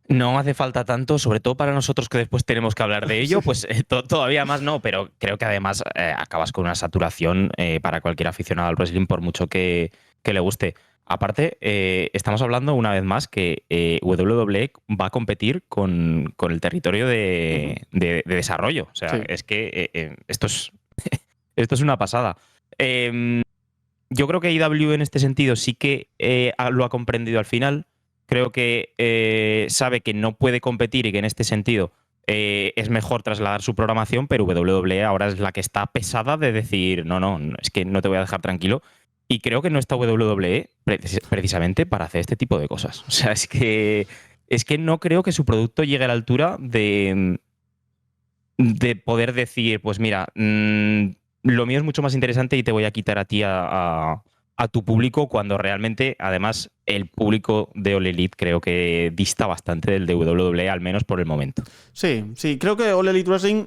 No hace falta tanto, sobre todo para nosotros que después tenemos que hablar de ello, pues todavía más no, pero creo que además acabas con una saturación para cualquier aficionado al wrestling, por mucho que le guste. Aparte, estamos hablando una vez más que WWE va a competir con el territorio de desarrollo. O sea, sí. Es que esto es una pasada. Yo creo que IW en este sentido sí que lo ha comprendido al final. Creo que sabe que no puede competir y que en este sentido es mejor trasladar su programación, pero WWE ahora es la que está pesada de decir, no, es que no te voy a dejar tranquilo. Y creo que no está WWE precisamente para hacer este tipo de cosas. O sea, es que no creo que su producto llegue a la altura de poder decir, pues mira, lo mío es mucho más interesante y te voy a quitar a ti a tu público, cuando realmente, además, el público de All Elite creo que dista bastante del de WWE, al menos por el momento. Sí, creo que All Elite Wrestling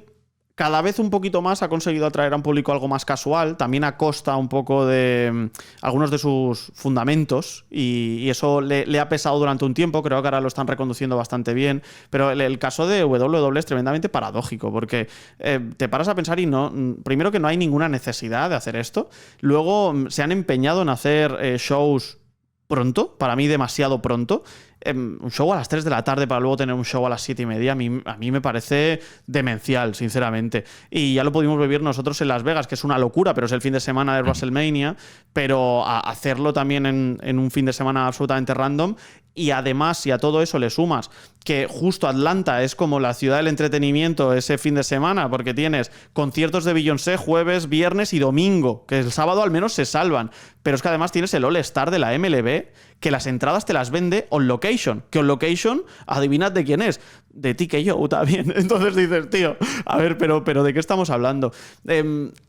cada vez un poquito más ha conseguido atraer a un público algo más casual, también a costa un poco de algunos de sus fundamentos, y eso le ha pesado durante un tiempo. Creo que ahora lo están reconduciendo bastante bien, pero el caso de WWE es tremendamente paradójico, porque te paras a pensar y primero que no hay ninguna necesidad de hacer esto, luego se han empeñado en hacer shows pronto, para mí demasiado pronto. Un show a las 3 de la tarde para luego tener un show a las 7:30, a mí me parece demencial, sinceramente. Y ya lo pudimos vivir nosotros en Las Vegas, que es una locura, pero es el fin de semana de WrestleMania, pero hacerlo también en un fin de semana absolutamente random. Y además, si a todo eso le sumas que justo Atlanta es como la ciudad del entretenimiento ese fin de semana, porque tienes conciertos de Beyoncé jueves, viernes y domingo, que el sábado al menos se salvan, pero es que además tienes el All-Star de la MLB, que las entradas te las vende On Location, que On Location, adivinad de quién es, de TKO también. Entonces dices, tío, a ver, pero ¿de qué estamos hablando?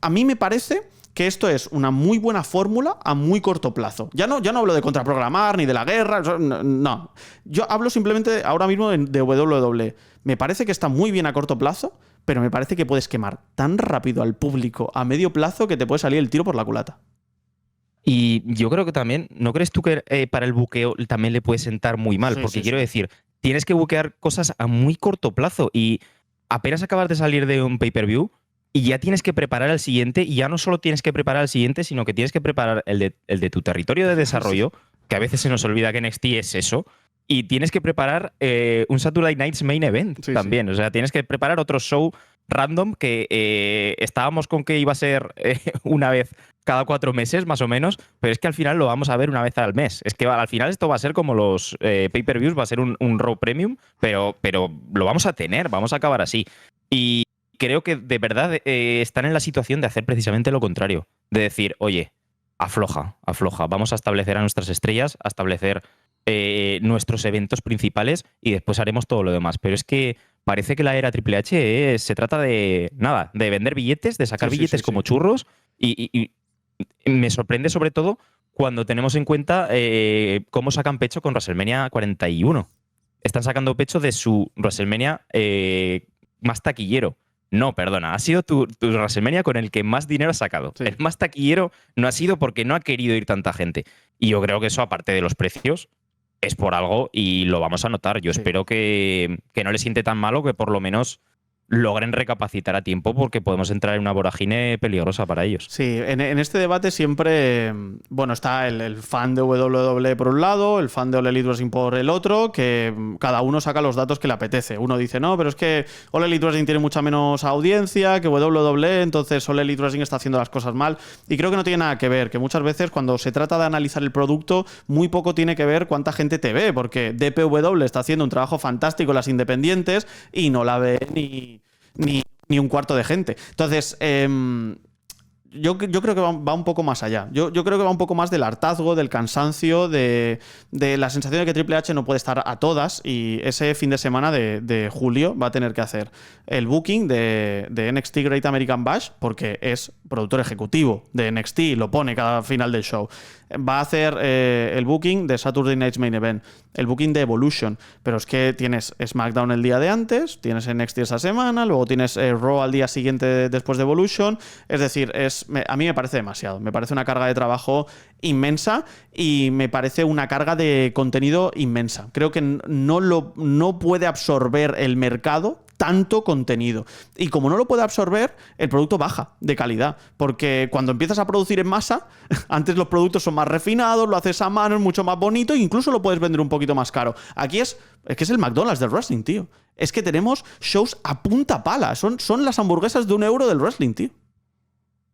A mí me parece que esto es una muy buena fórmula a muy corto plazo. Ya no hablo de contraprogramar ni de la guerra, no. Yo hablo simplemente ahora mismo de WWE. Me parece que está muy bien a corto plazo, pero me parece que puedes quemar tan rápido al público a medio plazo que te puede salir el tiro por la culata. Y yo creo que también, ¿no crees tú que para el buqueo también le puede sentar muy mal? Sí, porque sí, quiero decir, tienes que buquear cosas a muy corto plazo y apenas acabas de salir de un pay-per-view y ya tienes que preparar el siguiente, y ya no solo tienes que preparar el siguiente, sino que tienes que preparar el de tu territorio de desarrollo, que a veces se nos olvida que NXT es eso, y tienes que preparar un Saturday Night's Main Event también. O sea, tienes que preparar otro show random que estábamos con que iba a ser una vez cada 4 meses, más o menos, pero es que al final lo vamos a ver una vez al mes. Es que al final esto va a ser como los pay-per-views, va a ser un Raw Premium, pero lo vamos a tener, vamos a acabar así. Y creo que de verdad están en la situación de hacer precisamente lo contrario, de decir, oye, afloja, vamos a establecer a nuestras estrellas, a establecer nuestros eventos principales y después haremos todo lo demás. Pero es que parece que la era Triple H se trata de nada, de vender billetes, de sacar billetes como churros y me sorprende sobre todo cuando tenemos en cuenta cómo sacan pecho con WrestleMania 41. Están sacando pecho de su WrestleMania más taquillero. No, perdona, ha sido tu WrestleMania con el que más dinero has sacado. Sí. El más taquillero no ha sido porque no ha querido ir tanta gente. Y yo creo que eso, aparte de los precios, es por algo y lo vamos a notar. Yo espero que no le siente tan malo, que por lo menos logren recapacitar a tiempo, porque podemos entrar en una vorágine peligrosa para ellos. Sí, en este debate siempre, bueno, está el fan de WWE por un lado, el fan de All Elite Wrestling por el otro, que cada uno saca los datos que le apetece. Uno dice, no, pero es que All Elite Wrestling tiene mucha menos audiencia que WWE, entonces All Elite Wrestling está haciendo las cosas mal. Y creo que no tiene nada que ver, que muchas veces cuando se trata de analizar el producto, muy poco tiene que ver cuánta gente te ve, porque DPW está haciendo un trabajo fantástico en las independientes y no la ve ni un cuarto de gente. Entonces, yo creo que va un poco más allá. Yo creo que va un poco más del hartazgo, del cansancio, de la sensación de que Triple H no puede estar a todas, y ese fin de semana de julio va a tener que hacer el booking de NXT Great American Bash, porque es productor ejecutivo de NXT, lo pone cada final del show. Va a hacer el booking de Saturday Night's Main Event, el booking de Evolution, pero es que tienes SmackDown el día de antes, tienes NXT esa semana, luego tienes Raw al día siguiente después de Evolution. Es decir, a mí me parece demasiado, me parece una carga de trabajo inmensa y me parece una carga de contenido inmensa. Creo que no puede absorber el mercado tanto contenido. Y como no lo puede absorber, el producto baja de calidad. Porque cuando empiezas a producir en masa, antes los productos son más refinados, lo haces a mano, es mucho más bonito e incluso lo puedes vender un poquito más caro. Aquí es que es el McDonald's del wrestling, tío. Es que tenemos shows a punta pala. Son las hamburguesas de €1 del wrestling, tío.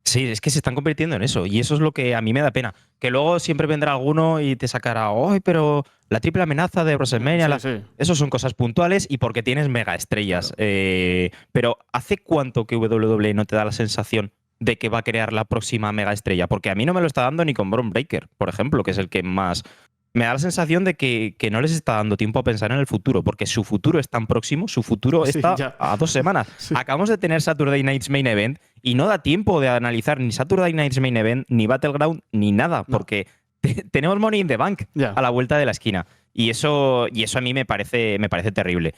Sí, es que se están convirtiendo en eso, y eso es lo que a mí me da pena. Que luego siempre vendrá alguno y te sacará, ¡ay, pero la triple amenaza de WrestleMania! Sí. Eso son cosas puntuales y porque tienes mega estrellas. Claro. Pero ¿hace cuánto que WWE no te da la sensación de que va a crear la próxima mega estrella? Porque a mí no me lo está dando ni con Bron Breakker, por ejemplo, que es el que más... Me da la sensación de que no les está dando tiempo a pensar en el futuro, porque su futuro es tan próximo, su futuro está a 2 semanas. Sí. Acabamos de tener Saturday Night's Main Event y no da tiempo de analizar ni Saturday Night's Main Event, ni Battleground, ni nada, porque tenemos Money in the Bank a la vuelta de la esquina. Y eso a mí me parece terrible.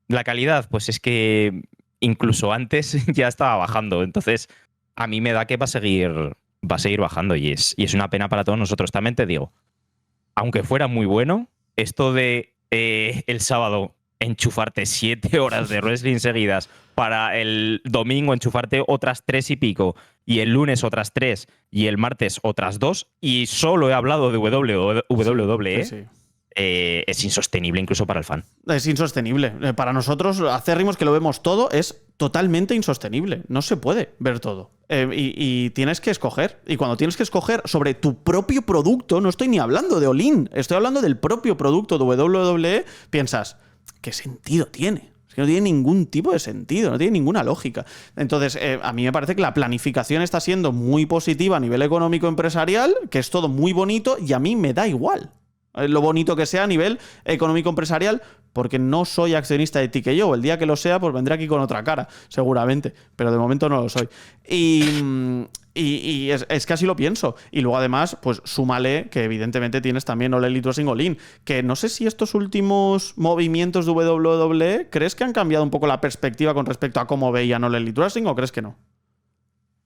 La calidad, pues es que incluso antes ya estaba bajando. Entonces, a mí me da que va a seguir bajando y es una pena para todos nosotros. También te digo, aunque fuera muy bueno, esto de el sábado enchufarte 7 horas de wrestling seguidas, para el domingo enchufarte otras 3 y pico, y el lunes otras 3, y el martes otras 2, y solo he hablado de WWE, sí. Es insostenible incluso para el fan. Es insostenible. Para nosotros, acérrimos que lo vemos todo, es totalmente insostenible. No se puede ver todo. Y tienes que escoger. Y cuando tienes que escoger sobre tu propio producto, no estoy ni hablando de All-In, estoy hablando del propio producto de WWE, piensas, ¿qué sentido tiene? Es que no tiene ningún tipo de sentido, no tiene ninguna lógica. Entonces, a mí me parece que la planificación está siendo muy positiva a nivel económico empresarial, que es todo muy bonito, y a mí me da igual lo bonito que sea a nivel económico empresarial, porque no soy accionista de TKO. El día que lo sea, pues vendré aquí con otra cara, seguramente, pero de momento no lo soy. Y es que así lo pienso. Y luego además, pues súmale que evidentemente tienes también All Elite Wrestling All-In, que no sé si estos últimos movimientos de WWE, ¿crees que han cambiado un poco la perspectiva con respecto a cómo veían All Elite Wrestling o crees que no?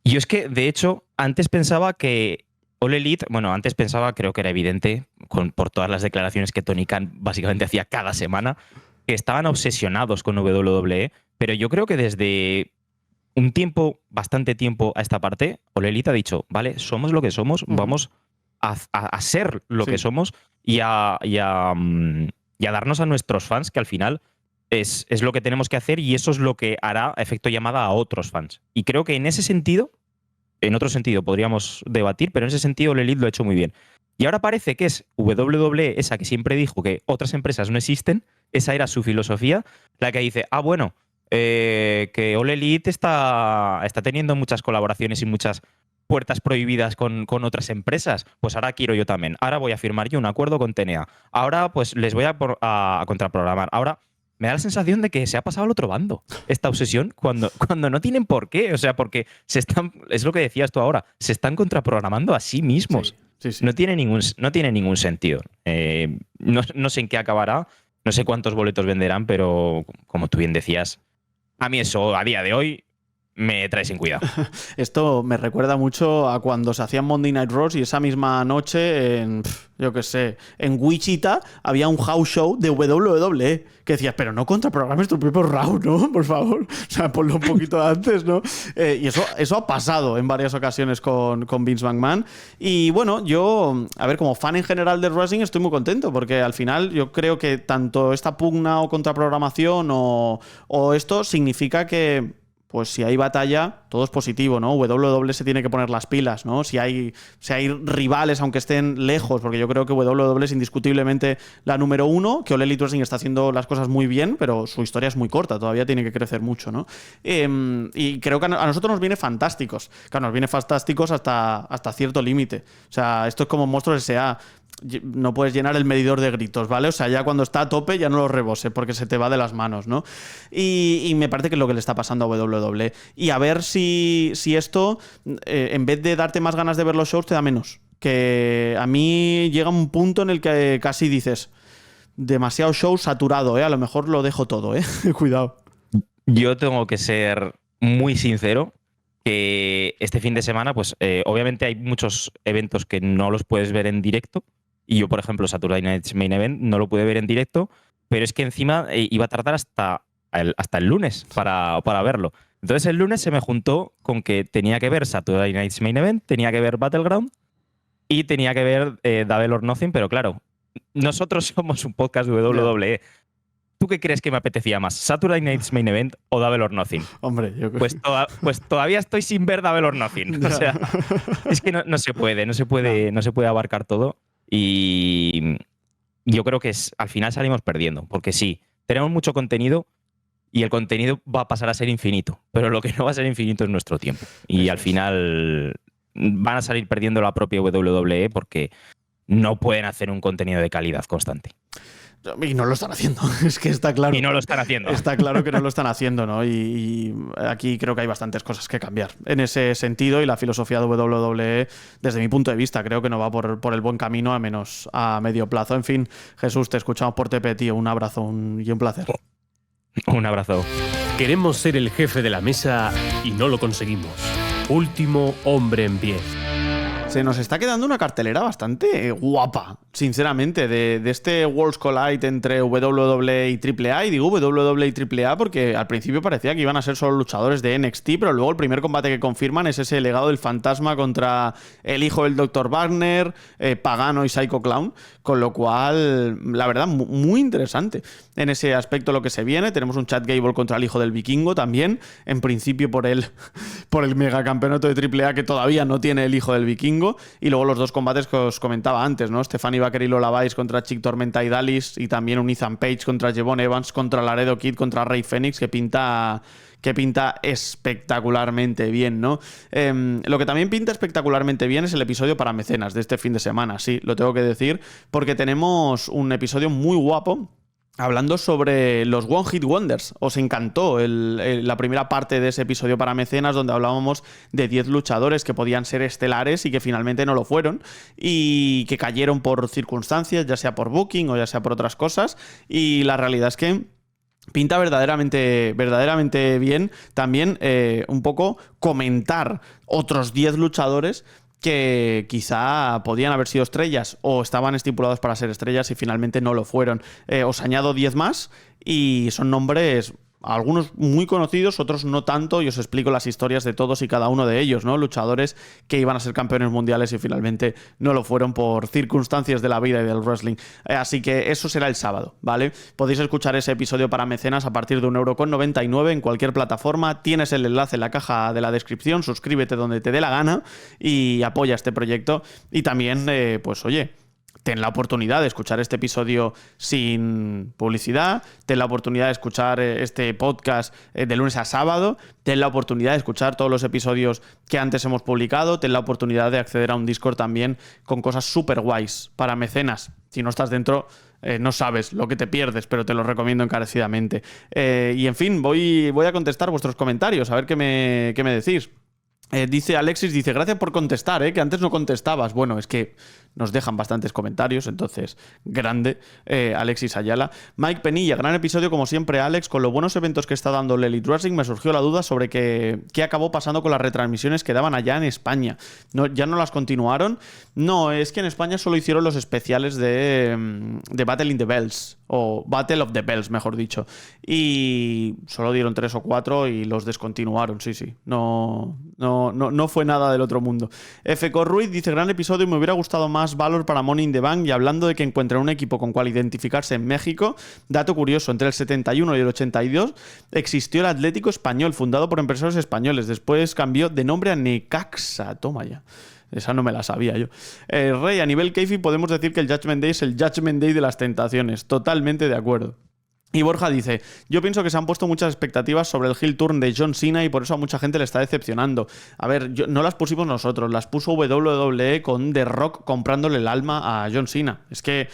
Yo es que, de hecho, antes pensaba que All Elite, antes pensaba, creo que era evidente, por todas las declaraciones que Tony Khan básicamente hacía cada semana, que estaban obsesionados con WWE, pero yo creo que desde un tiempo, bastante tiempo a esta parte, All Elite ha dicho, vale, somos lo que somos, vamos a ser lo Sí. que somos y a darnos a nuestros fans, que al final es lo que tenemos que hacer y eso es lo que hará efecto llamada a otros fans. Y creo que en ese sentido, en otro sentido podríamos debatir, pero en ese sentido All Elite lo ha hecho muy bien. Y ahora parece que es WWE, esa que siempre dijo que otras empresas no existen, esa era su filosofía, la que dice, bueno, que All Elite está teniendo muchas colaboraciones y muchas puertas prohibidas con otras empresas, pues ahora quiero yo también. Ahora voy a firmar yo un acuerdo con TNA. Ahora pues les voy a contraprogramar. Ahora me da la sensación de que se ha pasado al otro bando esta obsesión cuando no tienen por qué. O sea, porque es lo que decías tú ahora, se están contraprogramando a sí mismos. Sí. No tiene ningún sentido. No sé en qué acabará, no sé cuántos boletos venderán, pero como tú bien decías, a mí eso a día de hoy me trae sin cuidado. Esto me recuerda mucho a cuando se hacían Monday Night Raws y esa misma noche en, yo qué sé, en Wichita había un house show de WWE que decías, pero no contraprogrames tu propio Raw, ¿no? Por favor. O sea, ponlo un poquito antes, ¿no? Y eso ha pasado en varias ocasiones con Vince McMahon. Y bueno, yo, a ver, como fan en general de wrestling estoy muy contento porque al final yo creo que tanto esta pugna o contraprogramación o esto significa que pues si hay batalla, todo es positivo, ¿no? WWE se tiene que poner las pilas, ¿no? Si hay rivales, aunque estén lejos, porque yo creo que WWE es indiscutiblemente la número uno, que All Elite Wrestling está haciendo las cosas muy bien, pero su historia es muy corta, todavía tiene que crecer mucho, ¿no? Y creo que a nosotros nos viene fantásticos. Claro, nos viene fantásticos hasta cierto límite. O sea, esto es como Monstruos S.A., no puedes llenar el medidor de gritos, ¿vale? O sea, ya cuando está a tope ya no lo rebose porque se te va de las manos, ¿no? Y me parece que es lo que le está pasando a WWE. Y a ver si esto, en vez de darte más ganas de ver los shows, te da menos. Que a mí llega un punto en el que casi dices, demasiado show saturado, ¿eh? A lo mejor lo dejo todo, ¿eh? Cuidado. Yo tengo que ser muy sincero que este fin de semana, pues obviamente hay muchos eventos que no los puedes ver en directo. Y yo, por ejemplo, Saturday Night's Main Event no lo pude ver en directo, pero es que encima iba a tardar hasta el lunes para verlo. Entonces el lunes se me juntó con que tenía que ver Saturday Night's Main Event, tenía que ver Battleground y tenía que ver Double or Nothing, pero claro, nosotros somos un podcast de WWE. ¿Tú qué crees que me apetecía más, Saturday Night's Main Event o Double or Nothing? Hombre, yo creo Pues todavía estoy sin ver Double or Nothing. O sea, es que no se puede abarcar todo. Y yo creo que al final salimos perdiendo. Porque sí, tenemos mucho contenido y el contenido va a pasar a ser infinito. Pero lo que no va a ser infinito es nuestro tiempo. Y al final van a salir perdiendo la propia WWE porque no pueden hacer un contenido de calidad constante. Y no lo están haciendo, es que está claro. Y no lo están haciendo. Está claro que no lo están haciendo, ¿no? Y aquí creo que hay bastantes cosas que cambiar en ese sentido y la filosofía de WWE, desde mi punto de vista, creo que no va por el buen camino, al menos a medio plazo. En fin, Jesús, te escuchamos por TP, tío. Un abrazo y un placer. Un abrazo. Queremos ser el jefe de la mesa y no lo conseguimos. Último hombre en pie. Se nos está quedando una cartelera bastante guapa, sinceramente, de este Worlds Collide entre WWE y AAA. Y digo WWE y AAA porque al principio parecía que iban a ser solo luchadores de NXT, pero luego el primer combate que confirman es ese legado del fantasma contra el hijo del Dr. Wagner, Pagano y Psycho Clown, con lo cual, la verdad, muy interesante en ese aspecto lo que se viene. Tenemos un Chad Gable contra el hijo del vikingo también, en principio por el megacampeonato de AAA que todavía no tiene el hijo del vikingo. Y luego los dos combates que os comentaba antes, ¿no? Stephanie Baker y Lola Vice contra Chick Tormenta y Dallas, y también un Ethan Page contra Jevon Evans, contra Laredo Kid, contra Rey Fénix, que pinta espectacularmente bien, ¿no? Lo que también pinta espectacularmente bien es el episodio para mecenas de este fin de semana, sí, lo tengo que decir, porque tenemos un episodio muy guapo hablando sobre los One Hit Wonders. Os encantó la primera parte de ese episodio para mecenas donde hablábamos de 10 luchadores que podían ser estelares y que finalmente no lo fueron y que cayeron por circunstancias, ya sea por booking o ya sea por otras cosas. Y la realidad es que pinta verdaderamente bien también un poco comentar otros 10 luchadores que quizá podían haber sido estrellas o estaban estipulados para ser estrellas y finalmente no lo fueron. Os añado 10 más y son nombres... Algunos muy conocidos, otros no tanto, y os explico las historias de todos y cada uno de ellos, ¿no? Luchadores que iban a ser campeones mundiales y finalmente no lo fueron por circunstancias de la vida y del wrestling. Así que eso será el sábado, ¿vale? Podéis escuchar ese episodio para mecenas a partir de 1,99€ en cualquier plataforma. Tienes el enlace en la caja de la descripción, suscríbete donde te dé la gana y apoya este proyecto. Y también, pues oye... Ten la oportunidad de escuchar este episodio sin publicidad, ten la oportunidad de escuchar este podcast de lunes a sábado, ten la oportunidad de escuchar todos los episodios que antes hemos publicado, ten la oportunidad de acceder a un Discord también con cosas súper guays para mecenas. Si no estás dentro, no sabes lo que te pierdes, pero te lo recomiendo encarecidamente. Y en fin, voy a contestar vuestros comentarios, a ver qué me decís. Dice Alexis, gracias por contestar, que antes no contestabas. Bueno, es que nos dejan bastantes comentarios, entonces, grande, Alexis Ayala. Mike Penilla, gran episodio como siempre, Alex. Con los buenos eventos que está dando el Elite Wrestling me surgió la duda sobre qué acabó pasando con las retransmisiones que daban allá en España. No, ¿ya no las continuaron? No, es que en España solo hicieron los especiales de Battle in the Bells, o Battle of the Bells, mejor dicho. Y solo dieron 3 o 4 y los descontinuaron, sí. No fue nada del otro mundo. FK Ruiz dice, gran episodio, me hubiera gustado más Valor para Money in the Bank. Y hablando de que encuentran un equipo con cual identificarse en México, dato curioso, entre el 71 y el 82 existió el Atlético Español, fundado por empresarios españoles. Después cambió de nombre a Necaxa. Toma ya. Esa no me la sabía yo. Rey, a nivel kayfabe podemos decir que el Judgment Day es el Judgment Day de las tentaciones. Totalmente de acuerdo. Y Borja dice, yo pienso que se han puesto muchas expectativas sobre el heel turn de John Cena y por eso a mucha gente le está decepcionando. A ver, no las pusimos nosotros, las puso WWE con The Rock comprándole el alma a John Cena. Es que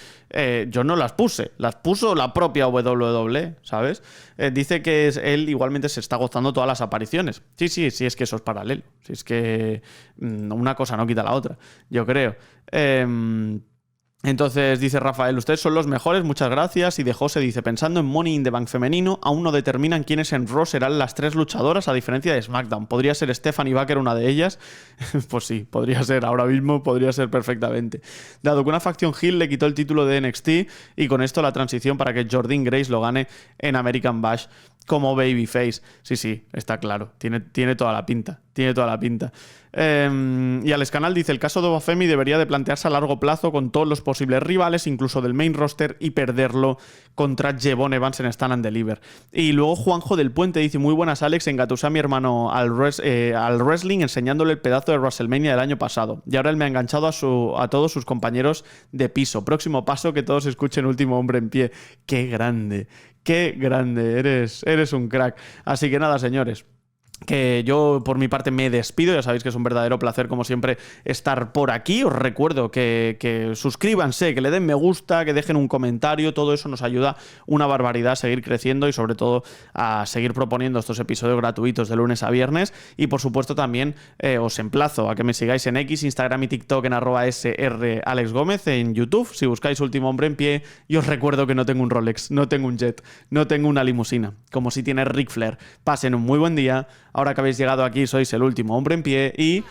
yo no las puse, las puso la propia WWE, ¿sabes? Dice que él igualmente se está gozando todas las apariciones. Sí, es que eso es paralelo. Si es que una cosa no quita la otra, yo creo. Entonces dice Rafael, ustedes son los mejores, muchas gracias. Y de José dice, pensando en Money in the Bank femenino, aún no determinan quiénes en Raw serán las 3 luchadoras a diferencia de SmackDown. ¿Podría ser Stephanie Baker una de ellas? Pues sí, podría ser, ahora mismo podría ser perfectamente. Dado que una facción heel le quitó el título de NXT y con esto la transición para que Jordynne Grace lo gane en American Bash como babyface. Sí, está claro, tiene toda la pinta. Y Alex Canal dice, el caso de Obafemi debería de plantearse a largo plazo con todos los posibles rivales, incluso del main roster, y perderlo contra Jevon Evans en Stand and Deliver. Y luego Juanjo del Puente dice, muy buenas Alex, engatusé a mi hermano al wrestling enseñándole el pedazo de WrestleMania del año pasado. Y ahora él me ha enganchado a todos sus compañeros de piso. Próximo paso, que todos escuchen Último Hombre en Pie. ¡Qué grande! Eres un crack. Así que nada, señores, que yo por mi parte me despido. Ya sabéis que es un verdadero placer como siempre estar por aquí. Os recuerdo que suscríbanse, que le den me gusta, que dejen un comentario. Todo eso nos ayuda una barbaridad a seguir creciendo y sobre todo a seguir proponiendo estos episodios gratuitos de lunes a viernes. Y por supuesto también os emplazo a que me sigáis en X, Instagram y TikTok en @SRAlexGómez, en YouTube si buscáis Último Hombre en Pie. Y os recuerdo que no tengo un Rolex, no tengo un jet, no tengo una limusina, como si tiene Ric Flair. Pasen un muy buen día. Ahora que habéis llegado aquí, sois el Último Hombre en Pie y